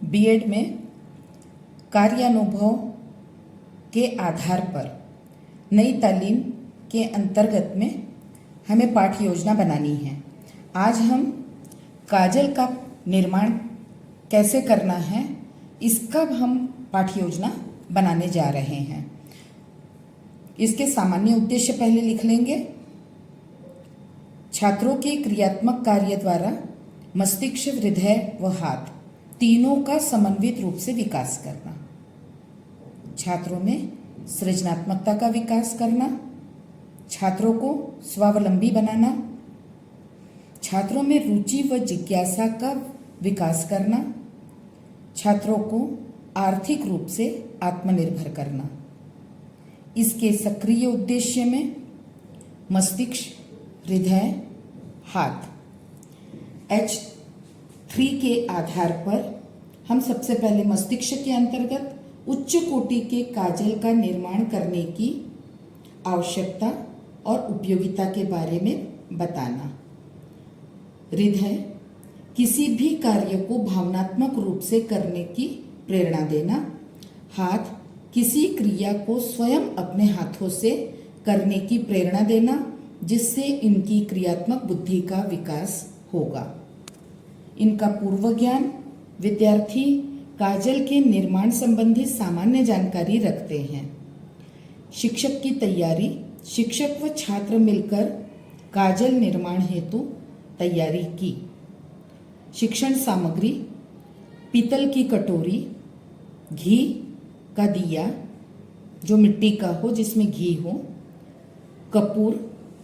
BEd में कार्यानुभव के आधार पर नई तालीम के अंतर्गत में हमें पाठ योजना बनानी है। आज हम काजल का निर्माण कैसे करना है इसका हम पाठ योजना बनाने जा रहे हैं। इसके सामान्य उद्देश्य पहले लिख लेंगे। छात्रों के क्रियात्मक कार्य द्वारा मस्तिष्क, हृदय व हाथ तीनों का समन्वित रूप से विकास करना, छात्रों में सृजनात्मकता का विकास करना, छात्रों को स्वावलंबी बनाना, छात्रों में रुचि व जिज्ञासा का विकास करना, छात्रों को आर्थिक रूप से आत्मनिर्भर करना। इसके सक्रिय उद्देश्य में मस्तिष्क, हृदय, हाथ H3 के आधार पर हम सबसे पहले मस्तिष्क के अंतर्गत उच्च कोटि के काजल का निर्माण करने की आवश्यकता और उपयोगिता के बारे में बताना। हृदय, किसी भी कार्य को भावनात्मक रूप से करने की प्रेरणा देना। हाथ, किसी क्रिया को स्वयं अपने हाथों से करने की प्रेरणा देना जिससे इनकी क्रियात्मक बुद्धि का विकास होगा। इनका पूर्व ज्ञान, विद्यार्थी काजल के निर्माण संबंधी सामान्य जानकारी रखते हैं। शिक्षक की तैयारी, शिक्षक व छात्र मिलकर काजल निर्माण हेतु तैयारी की। शिक्षण सामग्री, पीतल की कटोरी, घी का दिया जो मिट्टी का हो जिसमें घी हो, कपूर,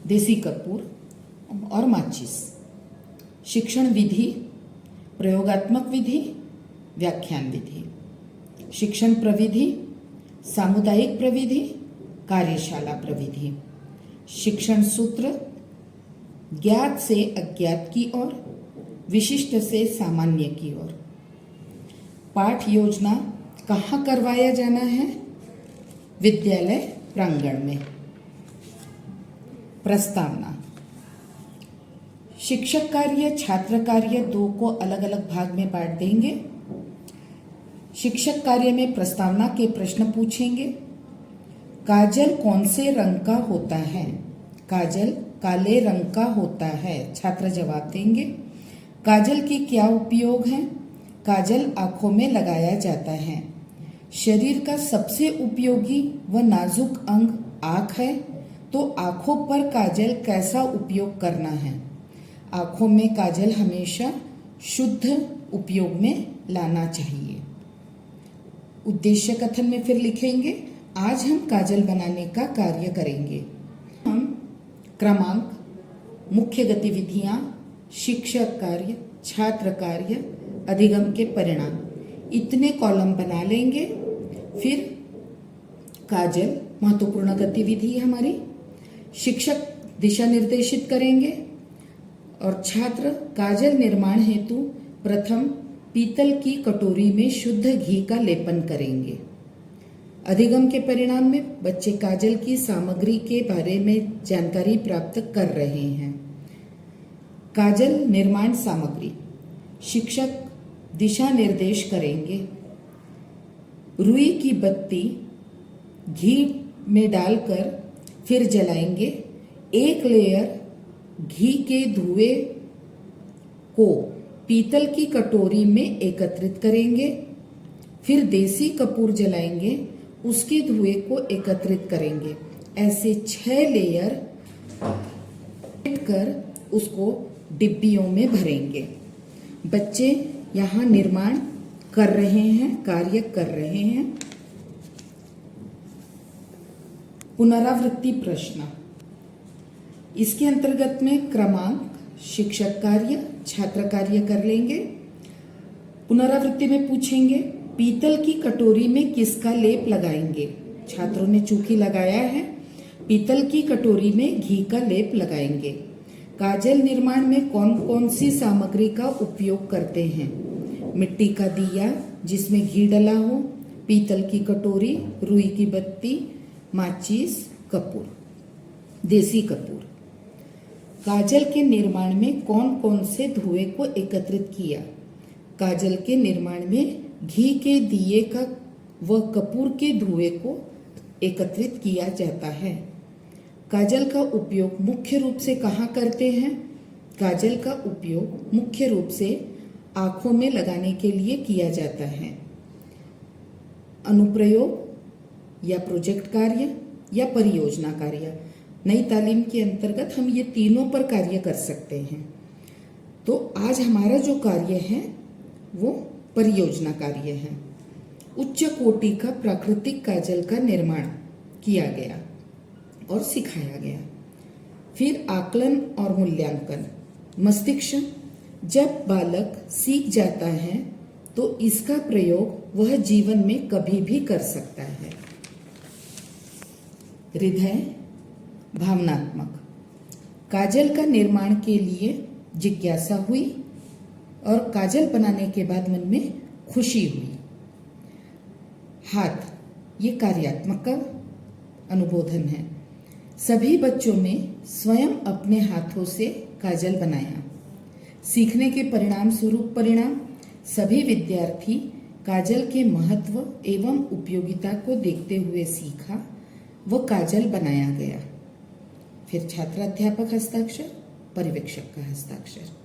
देसी कपूर और माचिस। शिक्षण विधि, प्रयोगात्मक विधि, व्याख्यान विधि। शिक्षण प्रविधि, सामुदायिक प्रविधि, कार्यशाला प्रविधि। शिक्षण सूत्र, ज्ञात से अज्ञात की ओर, विशिष्ट से सामान्य की ओर। पाठ योजना कहाँ करवाया जाना है? विद्यालय प्रांगण में। प्रस्तावना, शिक्षक कार्य, छात्र कार्य दो को अलग अलग भाग में बांट देंगे। शिक्षक कार्य में प्रस्तावना के प्रश्न पूछेंगे। काजल कौन से रंग का होता है? काजल काले रंग का होता है, छात्र जवाब देंगे। काजल के क्या उपयोग हैं? काजल आंखों में लगाया जाता है। शरीर का सबसे उपयोगी व नाजुक अंग आंख है, तो आंखों पर काजल कैसा उपयोग करना है? आंखों में काजल हमेशा शुद्ध उपयोग में लाना चाहिए। उद्देश्य कथन में फिर लिखेंगे, आज हम काजल बनाने का कार्य करेंगे। हम क्रमांक, मुख्य गतिविधियां, शिक्षक कार्य, छात्र कार्य, अधिगम के परिणाम इतने कॉलम बना लेंगे। फिर काजल महत्वपूर्ण गतिविधि हमारी, शिक्षक दिशा निर्देशित करेंगे और छात्र काजल निर्माण हेतु प्रथम पीतल की कटोरी में शुद्ध घी का लेपन करेंगे। अधिगम के परिणाम में बच्चे काजल की सामग्री के बारे में जानकारी प्राप्त कर रहे हैं। काजल निर्माण सामग्री, शिक्षक दिशा निर्देश करेंगे। रुई की बत्ती घी में डालकर फिर जलाएंगे। एक लेयर घी के धुएं को पीतल की कटोरी में एकत्रित करेंगे। फिर देसी कपूर जलाएंगे, उसके धुएं को एकत्रित करेंगे। ऐसे 6 लेयर कर उसको डिब्बियों में भरेंगे। बच्चे यहाँ निर्माण कर रहे हैं, कार्य कर रहे हैं। पुनरावृत्ति प्रश्न, इसके अंतर्गत में क्रमांक, शिक्षक कार्य, छात्र कार्य कर लेंगे। पुनरावृत्ति में पूछेंगे, पीतल की कटोरी में किसका लेप लगाएंगे? छात्रों ने चूंकि लगाया है, पीतल की कटोरी में घी का लेप लगाएंगे। काजल निर्माण में कौन कौन सी सामग्री का उपयोग करते हैं? मिट्टी का दिया जिसमें घी डला हो, पीतल की कटोरी, रुई की बत्ती, माचिस, कपूर, देसी कपूर। काजल के निर्माण में कौन कौन से धुएं को एकत्रित किया? काजल के निर्माण में घी के दिए का व कपूर के धुएं को एकत्रित किया जाता है। काजल का उपयोग मुख्य रूप से कहाँ करते हैं? काजल का उपयोग मुख्य रूप से आंखों में लगाने के लिए किया जाता है। अनुप्रयोग या प्रोजेक्ट कार्य या परियोजना कार्य, नई तालीम के अंतर्गत हम ये तीनों पर कार्य कर सकते हैं। तो आज हमारा जो कार्य है वो परियोजना कार्य है। उच्च कोटि का प्राकृतिक काजल का निर्माण किया गया और सिखाया गया। फिर आकलन और मूल्यांकन। मस्तिष्क जब बालक सीख जाता है तो इसका प्रयोग वह जीवन में कभी भी कर सकता है। हृदय भावनात्मक। काजल का निर्माण के लिए जिज्ञासा हुई और काजल बनाने के बाद मन में खुशी हुई। हाथ, ये कार्यात्मक का अनुबोधन है। सभी बच्चों ने स्वयं अपने हाथों से काजल बनाया। सीखने के परिणाम स्वरूप परिणाम, सभी विद्यार्थी काजल के महत्व एवं उपयोगिता को देखते हुए सीखा व काजल बनाया गया। फिर छात्राध्यापक हस्ताक्षर, पर्यवेक्षक का हस्ताक्षर।